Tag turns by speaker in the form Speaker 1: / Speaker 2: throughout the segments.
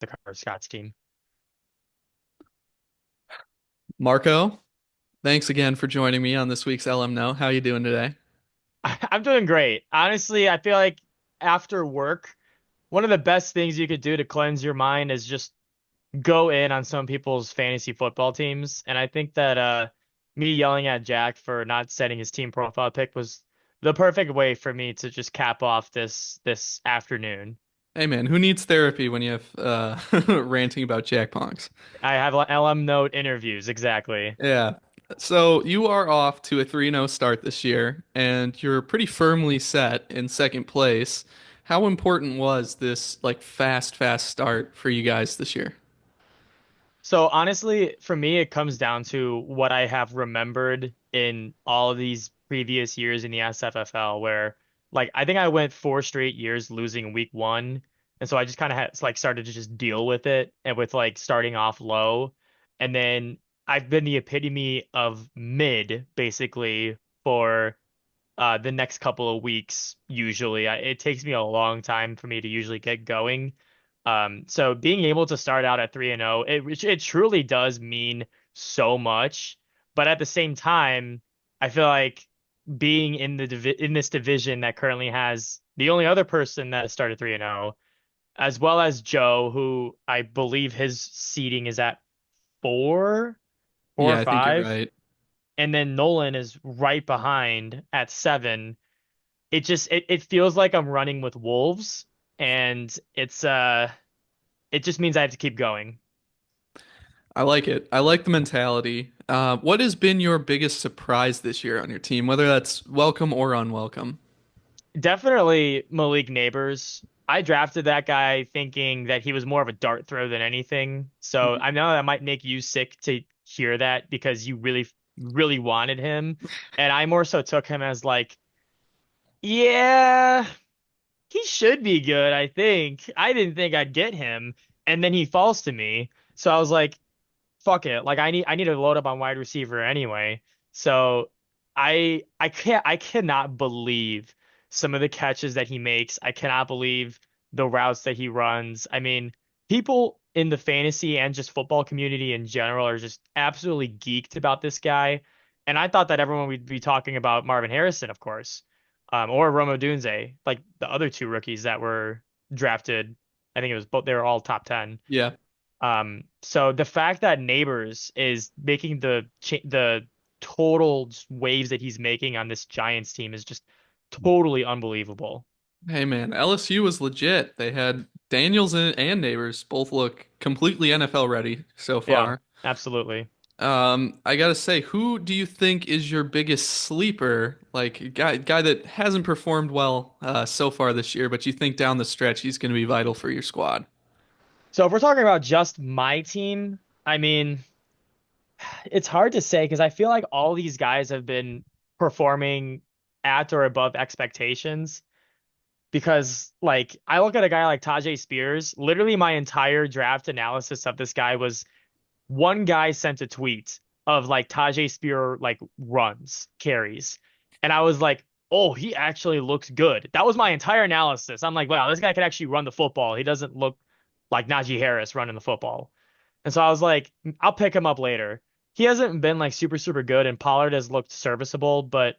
Speaker 1: the Carter Scott's team.
Speaker 2: Marco, thanks again for joining me on this week's LM Know. How you doing today?
Speaker 1: I'm doing great. Honestly, I feel like after work, one of the best things you could do to cleanse your mind is just go in on some people's fantasy football teams. And I think that me yelling at Jack for not setting his team profile pick was the perfect way for me to just cap off this afternoon.
Speaker 2: Hey man, who needs therapy when you have ranting about Jack Ponks?
Speaker 1: I have LM note interviews, exactly.
Speaker 2: Yeah. So you are off to a 3-0 start this year, and you're pretty firmly set in second place. How important was this like fast start for you guys this year?
Speaker 1: So honestly, for me, it comes down to what I have remembered in all of these previous years in the SFFL, where like I think I went 4 straight years losing week one, and so I just kind of had like started to just deal with it and with like starting off low, and then I've been the epitome of mid basically for the next couple of weeks usually. It takes me a long time for me to usually get going. So being able to start out at 3-0, it truly does mean so much. But at the same time, I feel like being in this division that currently has the only other person that has started 3-0, as well as Joe, who I believe his seeding is at four or
Speaker 2: Yeah, I think you're
Speaker 1: five,
Speaker 2: right.
Speaker 1: and then Nolan is right behind at 7. It feels like I'm running with wolves, and it just means I have to keep going.
Speaker 2: I like it. I like the mentality. What has been your biggest surprise this year on your team, whether that's welcome or unwelcome?
Speaker 1: Definitely Malik Neighbors. I drafted that guy thinking that he was more of a dart throw than anything. So I know that might make you sick to hear that because you really wanted him. And I more so took him as like, yeah, he should be good, I think. I didn't think I'd get him. And then he falls to me. So I was like, fuck it. Like I need to load up on wide receiver anyway. So I cannot believe some of the catches that he makes. I cannot believe the routes that he runs. I mean, people in the fantasy and just football community in general are just absolutely geeked about this guy. And I thought that everyone would be talking about Marvin Harrison, of course, or Rome Odunze, like the other two rookies that were drafted. I think it was both. They were all top 10.
Speaker 2: Yeah.
Speaker 1: So the fact that Neighbors is making the total just waves that he's making on this Giants team is just totally unbelievable.
Speaker 2: Hey man, LSU was legit. They had Daniels and Neighbors both look completely NFL ready so
Speaker 1: Yeah,
Speaker 2: far.
Speaker 1: absolutely.
Speaker 2: I gotta say, who do you think is your biggest sleeper? Like guy that hasn't performed well so far this year, but you think down the stretch he's going to be vital for your squad?
Speaker 1: So if we're talking about just my team, I mean, it's hard to say because I feel like all these guys have been performing at or above expectations. Because like I look at a guy like Tajay Spears, literally my entire draft analysis of this guy was one guy sent a tweet of like Tajay Spear like runs, carries. And I was like, oh, he actually looks good. That was my entire analysis. I'm like, wow, this guy can actually run the football. He doesn't look like Najee Harris running the football. And so I was like, I'll pick him up later. He hasn't been like super good, and Pollard has looked serviceable, but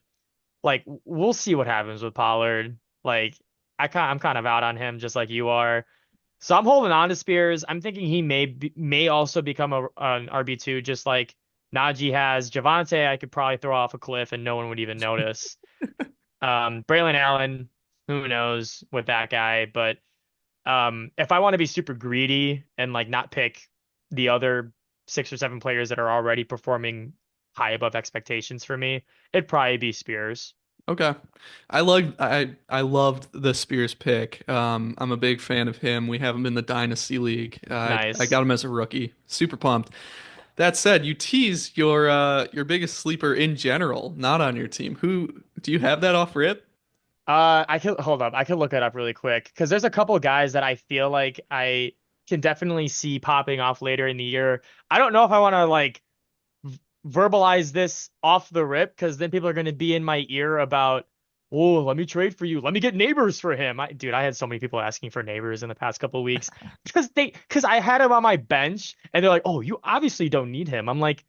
Speaker 1: like we'll see what happens with Pollard. Like I'm kind of out on him just like you are. So I'm holding on to Spears. I'm thinking he may also become an RB2 just like Najee has. Javante, I could probably throw off a cliff and no one would even notice. Braylon Allen, who knows with that guy, but if I want to be super greedy and like not pick the other 6 or 7 players that are already performing high above expectations for me, it'd probably be Spears.
Speaker 2: Okay. I loved the Spears pick. I'm a big fan of him. We have him in the Dynasty League. I
Speaker 1: Nice.
Speaker 2: got him as a rookie. Super pumped. That said, you tease your biggest sleeper in general, not on your team. Who do you have that off rip?
Speaker 1: I could hold up. I could look it up really quick because there's a couple of guys that I feel like I can definitely see popping off later in the year. I don't know if I want to like verbalize this off the rip because then people are going to be in my ear about Oh, let me trade for you. Let me get neighbors for him. Dude, I had so many people asking for neighbors in the past couple of weeks because I had him on my bench and they're like, "Oh, you obviously don't need him." I'm like,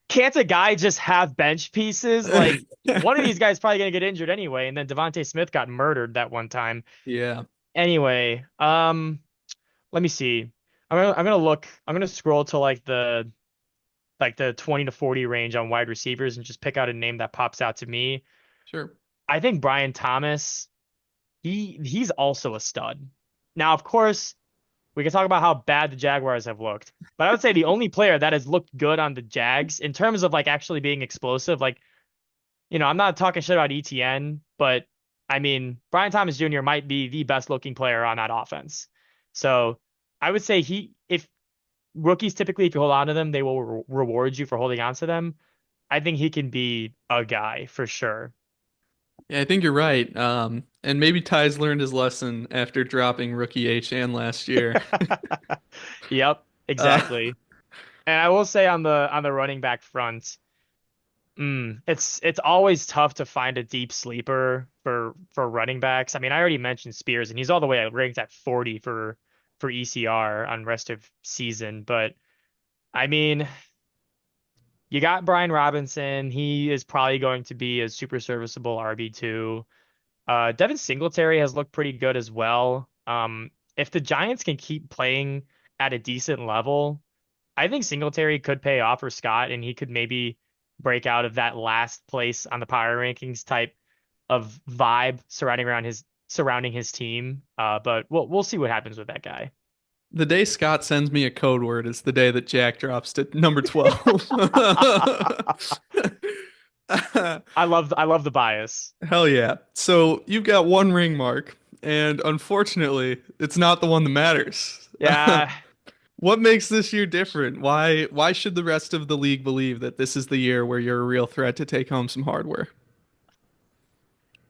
Speaker 1: "Can't a guy just have bench pieces? Like one of these guys probably gonna get injured anyway." And then Devontae Smith got murdered that one time.
Speaker 2: Yeah,
Speaker 1: Anyway, let me see. I'm gonna look. I'm gonna scroll to like the 20 to 40 range on wide receivers and just pick out a name that pops out to me.
Speaker 2: sure.
Speaker 1: I think Brian Thomas. He's also a stud. Now, of course, we can talk about how bad the Jaguars have looked, but I would say the only player that has looked good on the Jags in terms of like actually being explosive, like, I'm not talking shit about ETN, but I mean, Brian Thomas Jr. might be the best looking player on that offense. So I would say if rookies typically, if you hold on to them, they will reward you for holding on to them. I think he can be a guy for sure.
Speaker 2: Yeah, I think you're right. And maybe Ty's learned his lesson after dropping rookie HN last year.
Speaker 1: Yep,
Speaker 2: Uh,
Speaker 1: exactly. And I will say on the running back front, it's always tough to find a deep sleeper for running backs. I mean, I already mentioned Spears, and he's all the way ranked at 40 for ECR on rest of season. But I mean, you got Brian Robinson. He is probably going to be a super serviceable RB2. Devin Singletary has looked pretty good as well. If the Giants can keep playing at a decent level, I think Singletary could pay off for Scott, and he could maybe break out of that last place on the power rankings type of vibe surrounding his team. But we'll see what happens with that guy.
Speaker 2: the day Scott sends me a code word is the day that Jack drops to number 12.
Speaker 1: I love the bias.
Speaker 2: Hell yeah. So you've got one ring mark, and unfortunately, it's not the one that matters.
Speaker 1: Yeah,
Speaker 2: What makes this year different? Why should the rest of the league believe that this is the year where you're a real threat to take home some hardware?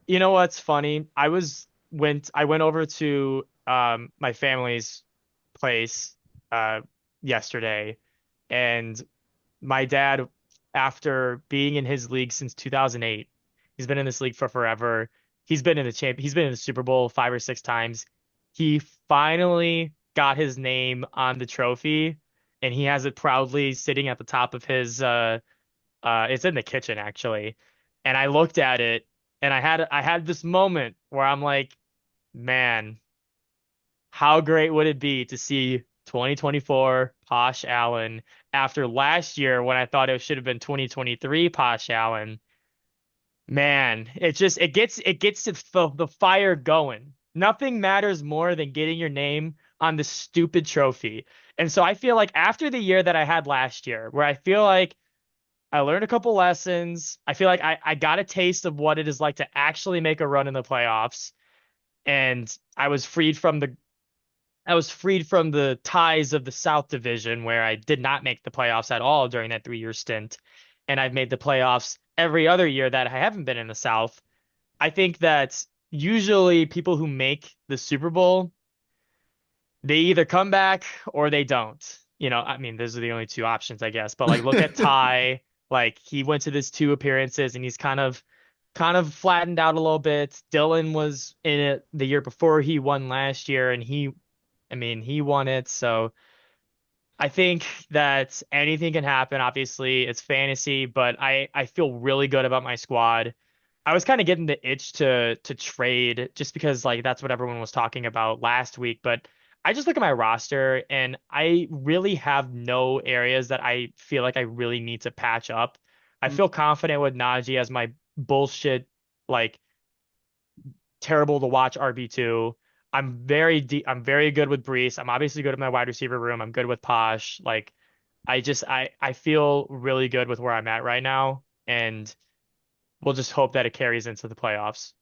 Speaker 1: you know what's funny? I went over to my family's place yesterday, and my dad, after being in his league since 2008, he's been in this league for forever. He's been in the Super Bowl 5 or 6 times. He finally got his name on the trophy, and he has it proudly sitting at the top of his it's in the kitchen actually. And I looked at it and I had this moment where I'm like, man, how great would it be to see 2024 Posh Allen after last year when I thought it should have been 2023 Posh Allen? Man, it gets the fire going. Nothing matters more than getting your name on the stupid trophy. And so I feel like after the year that I had last year, where I feel like I learned a couple lessons, I feel like I got a taste of what it is like to actually make a run in the playoffs, and I was freed from the ties of the South Division where I did not make the playoffs at all during that 3 year stint. And I've made the playoffs every other year that I haven't been in the South. I think that usually people who make the Super Bowl, they either come back or they don't. I mean, those are the only two options, I guess. But like, look at Ty. Like, he went to this 2 appearances and he's kind of flattened out a little bit. Dylan was in it the year before he won last year, and I mean, he won it. So I think that anything can happen. Obviously, it's fantasy, but I feel really good about my squad. I was kind of getting the itch to trade just because like that's what everyone was talking about last week. But I just look at my roster and I really have no areas that I feel like I really need to patch up. I feel confident with Najee as my bullshit, like terrible to watch RB2. I'm very good with Brees. I'm obviously good with my wide receiver room. I'm good with Posh. Like I feel really good with where I'm at right now, and we'll just hope that it carries into the playoffs.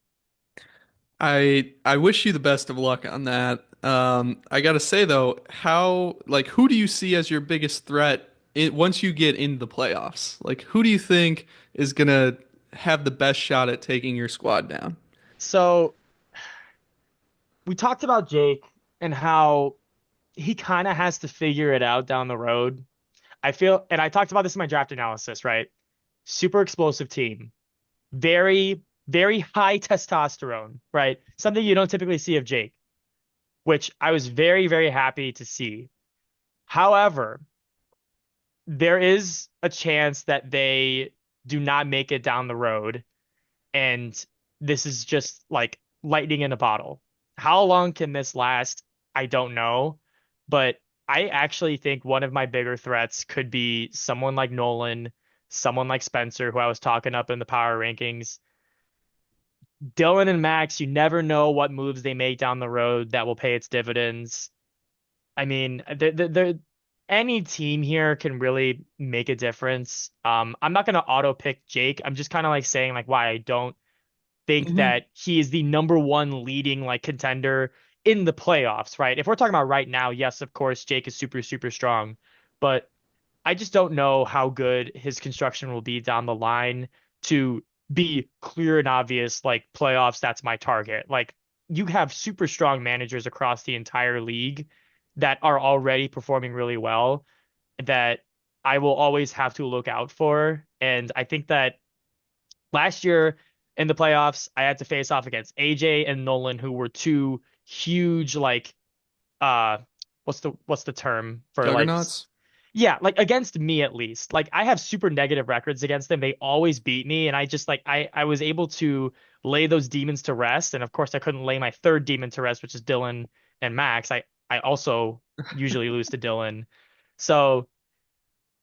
Speaker 2: I wish you the best of luck on that. I gotta say though, who do you see as your biggest threat once you get into the playoffs? Like who do you think is gonna have the best shot at taking your squad down?
Speaker 1: So we talked about Jake and how he kind of has to figure it out down the road. I feel, and I talked about this in my draft analysis, right? Super explosive team. Very, very high testosterone, right? Something you don't typically see of Jake, which I was very, very happy to see. However, there is a chance that they do not make it down the road, and this is just like lightning in a bottle. How long can this last? I don't know, but I actually think one of my bigger threats could be someone like Nolan, someone like Spencer, who I was talking up in the power rankings. Dylan and Max, you never know what moves they make down the road that will pay its dividends. I mean, any team here can really make a difference. I'm not gonna auto pick Jake. I'm just kind of like saying like why I don't think
Speaker 2: Hmm.
Speaker 1: that he is the number one leading like contender in the playoffs, right? If we're talking about right now, yes, of course, Jake is super, super strong, but I just don't know how good his construction will be down the line to be clear and obvious, like playoffs, that's my target. Like you have super strong managers across the entire league that are already performing really well that I will always have to look out for. And I think that last year in the playoffs, I had to face off against AJ and Nolan, who were two huge like uh what's the term for like
Speaker 2: Juggernauts.
Speaker 1: yeah, like against me at least. Like I have super negative records against them. They always beat me, and I just like I was able to lay those demons to rest. And of course, I couldn't lay my third demon to rest, which is Dylan and Max. I also usually lose to Dylan. So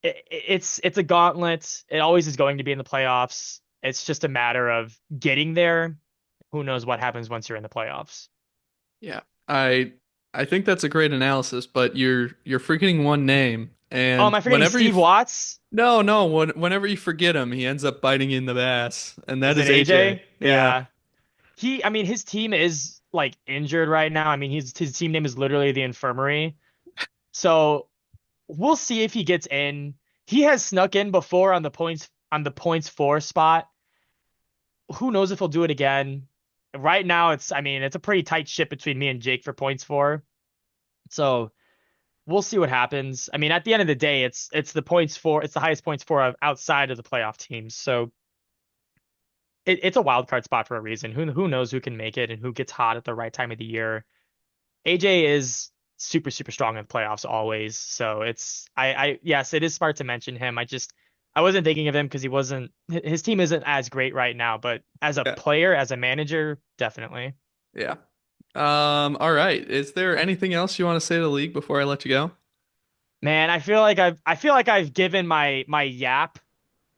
Speaker 1: it's a gauntlet. It always is going to be in the playoffs. It's just a matter of getting there. Who knows what happens once you're in the playoffs?
Speaker 2: Yeah. I I think that's a great analysis, but you're forgetting one name,
Speaker 1: Oh,
Speaker 2: and
Speaker 1: am I forgetting
Speaker 2: whenever you
Speaker 1: Steve Watts?
Speaker 2: no, no, whenever you forget him, he ends up biting you in the ass, and that
Speaker 1: Is it
Speaker 2: is AJ.
Speaker 1: AJ?
Speaker 2: Yeah.
Speaker 1: Yeah. I mean, his team is like injured right now. I mean, his team name is literally the Infirmary. So we'll see if he gets in. He has snuck in before on the points four spot. Who knows if he'll do it again? Right now, I mean, it's a pretty tight ship between me and Jake for points four. So we'll see what happens. I mean, at the end of the day, it's the points for it's the highest points for outside of the playoff teams. So it's a wild card spot for a reason. Who knows who can make it and who gets hot at the right time of the year. AJ is super super strong in the playoffs always. So I yes, it is smart to mention him. I wasn't thinking of him because he wasn't his team isn't as great right now, but as a
Speaker 2: Yeah.
Speaker 1: player, as a manager, definitely.
Speaker 2: Yeah. All right. Is there anything else you want to say to the league before I let you go?
Speaker 1: Man, I feel like I've given my yap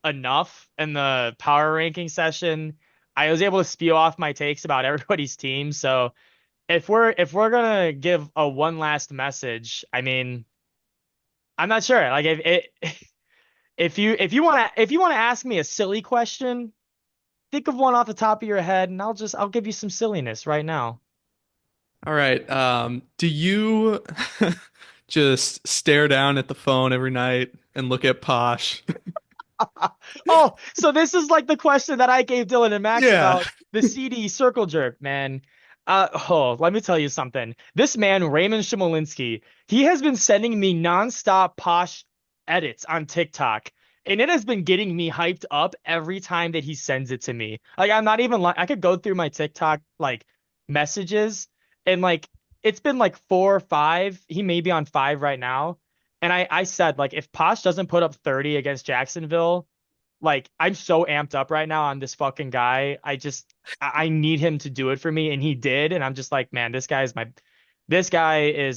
Speaker 1: enough in the power ranking session. I was able to spew off my takes about everybody's team. So if we're gonna give a one last message, I mean, I'm not sure. Like if you wanna ask me a silly question, think of one off the top of your head, and I'll give you some silliness right now.
Speaker 2: All right. Do you just stare down at the phone every night and look at Posh?
Speaker 1: Oh, so this is like the question that I gave Dylan and Max
Speaker 2: Yeah.
Speaker 1: about the CD circle jerk, man. Let me tell you something. This man, Raymond Shimolinski, he has been sending me nonstop Posh edits on TikTok, and it has been getting me hyped up every time that he sends it to me. Like, I'm not even like I could go through my TikTok like messages, and like it's been like four or five. He may be on five right now. And I said, like, if Posh doesn't put up 30 against Jacksonville, like I'm so amped up right now on this fucking guy. I need him to do it for me, and he did. And I'm just like, man, this guy is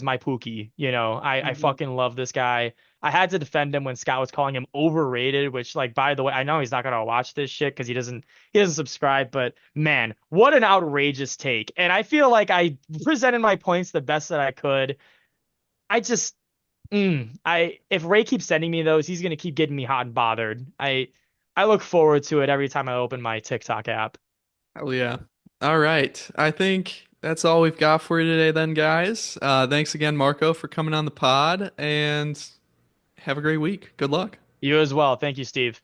Speaker 1: my Pookie. You know, I
Speaker 2: Mhm.
Speaker 1: fucking love this guy. I had to defend him when Scott was calling him overrated, which like by the way, I know he's not gonna watch this shit because he doesn't subscribe, but man, what an outrageous take. And I feel like I presented my points the best that I could. I just I if Ray keeps sending me those, he's gonna keep getting me hot and bothered. I look forward to it every time I open my TikTok app.
Speaker 2: Hell yeah. All right. I think that's all we've got for you today, then, guys. Thanks again, Marco, for coming on the pod, and have a great week. Good luck.
Speaker 1: You as well. Thank you, Steve.